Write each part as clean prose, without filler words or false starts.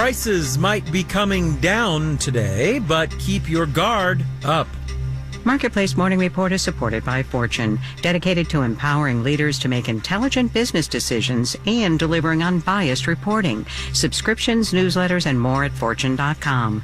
Prices might be coming down today, but keep your guard up. Marketplace Morning Report is supported by Fortune, dedicated to empowering leaders to make intelligent business decisions and delivering unbiased reporting. Subscriptions, newsletters, and more at Fortune.com.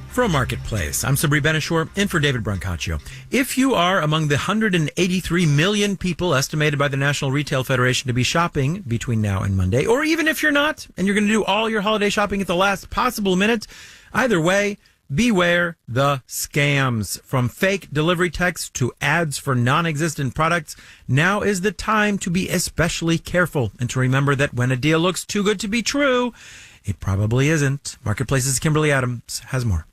From Marketplace, I'm Sabri Benishore, in for David Brancaccio. If you are among the 183 million people estimated by the National Retail Federation to be shopping between now and Monday, or even if you're not, and you're going to do all your holiday shopping at the last possible minute, either way, beware the scams. From fake delivery texts to ads for non-existent products, now is the time to be especially careful and to remember that when a deal looks too good to be true, it probably isn't. Marketplace's Kimberly Adams has more.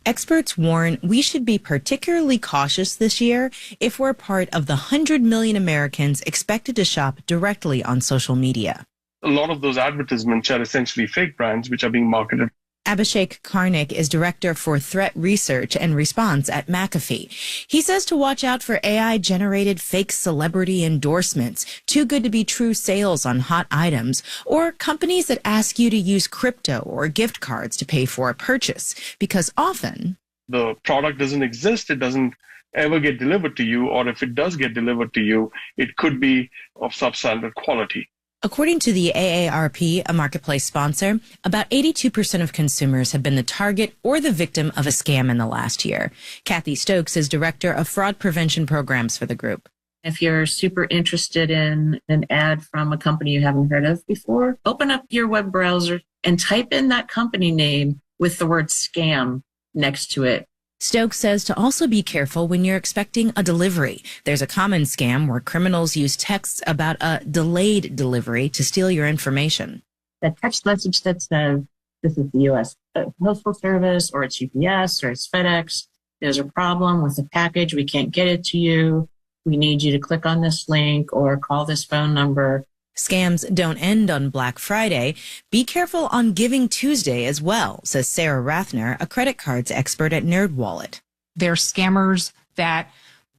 Experts warn we should be particularly cautious this year if we're part of the 100 million Americans expected to shop directly on social media. A lot of those advertisements are essentially fake brands which are being marketed. Abhishek Karnik is Director for Threat Research and Response at McAfee. He says to watch out for AI-generated fake celebrity endorsements, too good to be true sales on hot items, or companies that ask you to use crypto or gift cards to pay for a purchase, because often the product doesn't exist, it doesn't ever get delivered to you, or if it does get delivered to you, it could be of substandard quality. According to the AARP, a marketplace sponsor, about 82% of consumers have been the target or the victim of a scam in the last year. Kathy Stokes is Director of Fraud Prevention Programs for the group. If you're super interested in an ad from a company you haven't heard of before, open up your web browser and type in that company name with the word scam next to it. Stokes says to also be careful when you're expecting a delivery. There's a common scam where criminals use texts about a delayed delivery to steal your information. That text message that says, this is the U.S. Postal Service, or it's UPS, or it's FedEx. There's a problem with the package. We can't get it to you. We need you to click on this link or call this phone number. Scams don't end on Black Friday. Be careful on Giving Tuesday as well, says Sarah Rathner, a credit cards expert at NerdWallet. They're scammers that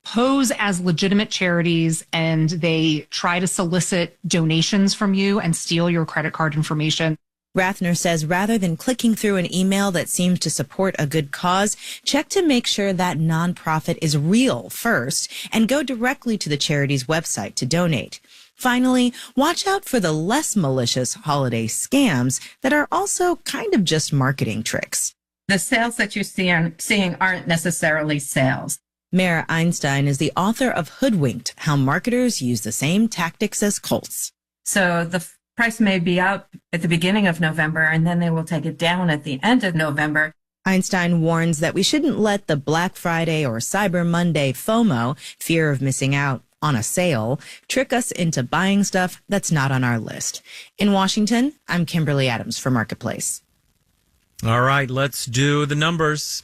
pose as legitimate charities, and they try to solicit donations from you and steal your credit card information. Rathner says rather than clicking through an email that seems to support a good cause, check to make sure that nonprofit is real first and go directly to the charity's website to donate. Finally, watch out for the less malicious holiday scams that are also kind of just marketing tricks. The sales that you're seeing aren't necessarily sales. Mara Einstein is the author of Hoodwinked, How Marketers Use the Same Tactics as Cults. So the price may be up at the beginning of November, and then they will take it down at the end of November. Einstein warns that we shouldn't let the Black Friday or Cyber Monday FOMO, fear of missing out on a sale, trick us into buying stuff that's not on our list. In Washington, I'm Kimberly Adams for Marketplace. All right, let's do the numbers.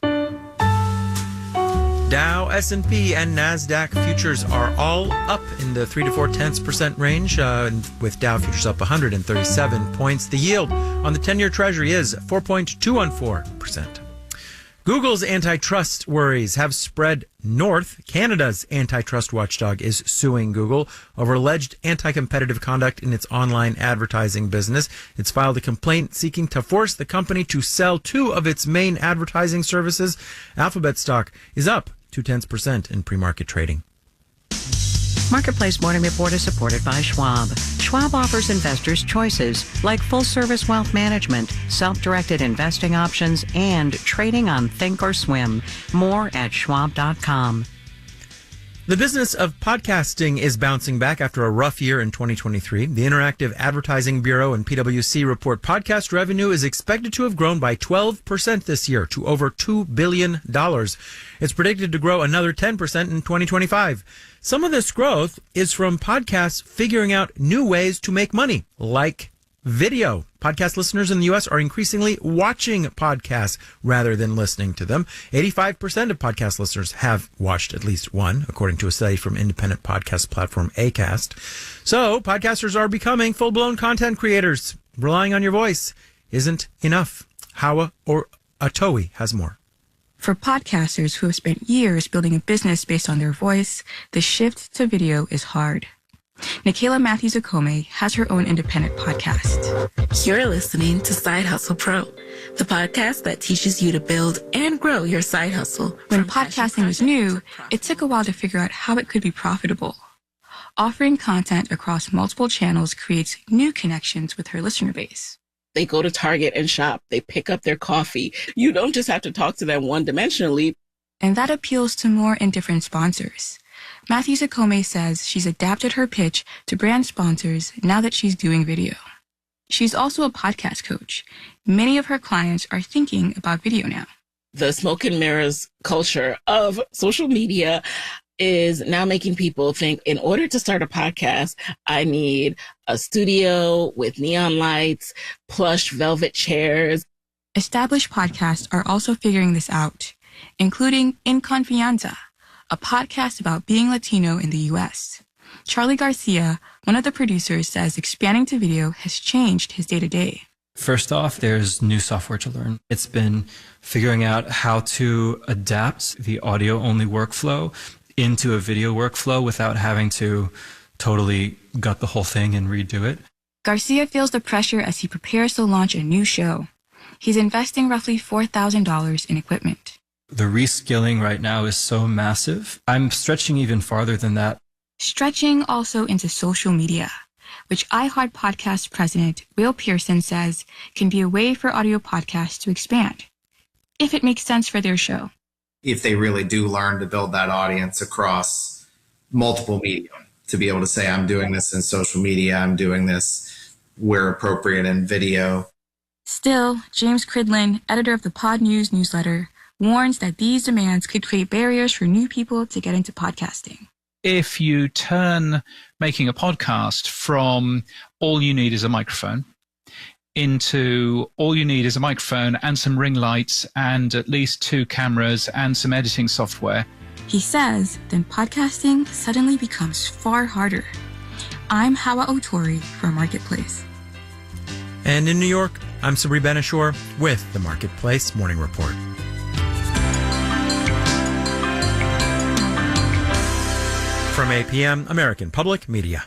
Dow, S&P, and NASDAQ futures are all up in the 3 to 4% range, with Dow futures up 137 points. The yield on the 10-year Treasury is 4.214%. Google's antitrust worries have spread north. Canada's antitrust watchdog is suing Google over alleged anti-competitive conduct in its online advertising business. It's filed a complaint seeking to force the company to sell two of its main advertising services. Alphabet stock is up 0.2% in pre-market trading. Marketplace Morning Report is supported by Schwab. Schwab offers investors choices like full-service wealth management, self-directed investing options, and trading on Thinkorswim. More at Schwab.com. The business of podcasting is bouncing back after a rough year in 2023. The Interactive Advertising Bureau and PwC report podcast revenue is expected to have grown by 12% this year to over $2 billion. It's predicted to grow another 10% in 2025. Some of this growth is from podcasts figuring out new ways to make money, like video. Podcast listeners in the U.S. are increasingly watching podcasts rather than listening to them. 85% of podcast listeners have watched at least one, according to a study from independent podcast platform Acast. So podcasters are becoming full-blown content creators. Relying on your voice isn't enough. Hawa or Atowi has more. For podcasters who have spent years building a business based on their voice, the shift to video is hard. Nicaila Matthews-Okome has her own independent podcast. You're listening to Side Hustle Pro, the podcast that teaches you to build and grow your side hustle. When podcasting was new, it took a while to figure out how it could be profitable. Offering content across multiple channels creates new connections with her listener base. They go to Target and shop. They pick up their coffee. You don't just have to talk to them one-dimensionally. And that appeals to more and different sponsors. Matthews-Okome says she's adapted her pitch to brand sponsors now that she's doing video. She's also a podcast coach. Many of her clients are thinking about video now. The smoke and mirrors culture of social media is now making people think, in order to start a podcast, I need a studio with neon lights, plush velvet chairs. Established podcasts are also figuring this out, including In Confianza, a podcast about being Latino in the U.S. Charlie Garcia, one of the producers, says expanding to video has changed his day-to-day. First off, there's new software to learn. It's been figuring out how to adapt the audio-only workflow into a video workflow without having to totally gut the whole thing and redo it. Garcia feels the pressure as he prepares to launch a new show. He's investing roughly $4,000 in equipment. The reskilling right now is so massive. I'm stretching even farther than that. Stretching also into social media, which iHeart Podcast president Will Pearson says can be a way for audio podcasts to expand, if it makes sense for their show. If they really do learn to build that audience across multiple media, to be able to say, I'm doing this in social media, I'm doing this where appropriate in video. Still, James Cridlin, editor of the Pod News newsletter, warns that these demands could create barriers for new people to get into podcasting. If you turn making a podcast from all you need is a microphone into all you need is a microphone and some ring lights and at least 2 cameras and some editing software, he says, then podcasting suddenly becomes far harder. I'm Hawa Otori for Marketplace. And in New York, I'm Sabri Benishore with the Marketplace Morning Report. From APM, American Public Media.